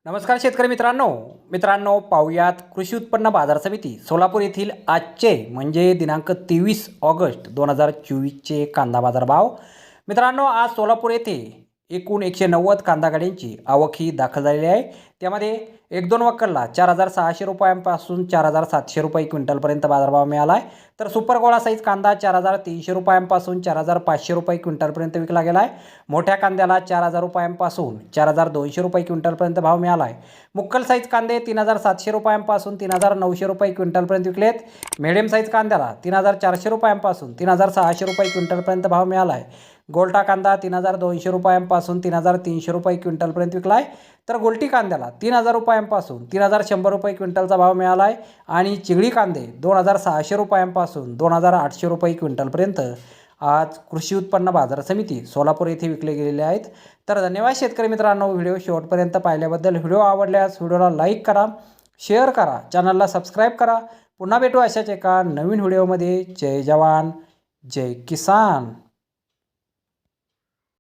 नमस्कार शेतकरी मित्रांनो पाहुयात कृषी उत्पन्न बाजार समिती सोलापूर येथील आजचे म्हणजे दिनांक 23 ऑगस्ट 2024चे कांदा बाजार भाव। मित्रांनो, आज सोलापूर येथे एकूण 190 कांदा गाड्यांची आवक ही दाखल झालेली आहे। त्यामध्ये 1-2 वक्कलला 4,600 रुपयांपासून 4,700 रुपये क्विंटलपर्यंत बाजारभाव मिळाला आहे। तर सुपर गोळा साईज कांदा 4,300 रुपयांपासून 4,500 रुपये क्विंटलपर्यंत विकला गेला आहे। मोठ्या कांद्याला 4,000 रुपयांपासून 4,200 रुपये क्विंटलपर्यंत भाव मिळाला आहे। मुक्कल साईज कांदे 3,700 रुपयांपासून 3,900 रुपये क्विंटलपर्यंत विकलेत। मीडियम साईज कांद्याला 3,400 रुपयांपासून 3,600 रुपये क्विंटलपर्यंत भाव मिळाला आहे। गोल्टा कांदा 3,200 रुपयांपासून 3,300 रुपये क्विंटलपर्यंत विकला आहे। तर गोल्टी कांद्याला 3,000 रुपयांपासून 3,100 रुपये क्विंटलचा भाव मिळाला आहे। आणि चिगडी कांदे 2,600 रुपयांपासून 2,800 रुपये क्विंटलपर्यंत आज कृषी उत्पन्न बाजार समिती सोलापूर येथे विकले गेलेले आहेत। तर धन्यवाद शेतकरी मित्रांनो, व्हिडिओ शेवटपर्यंत पाहिल्याबद्दल। व्हिडिओ आवडल्यास व्हिडिओला लाईक करा, शेअर करा, चॅनलला सबस्क्राईब करा। पुन्हा भेटू अशाच एका नवीन व्हिडिओमध्ये। जय जवान जय किसान।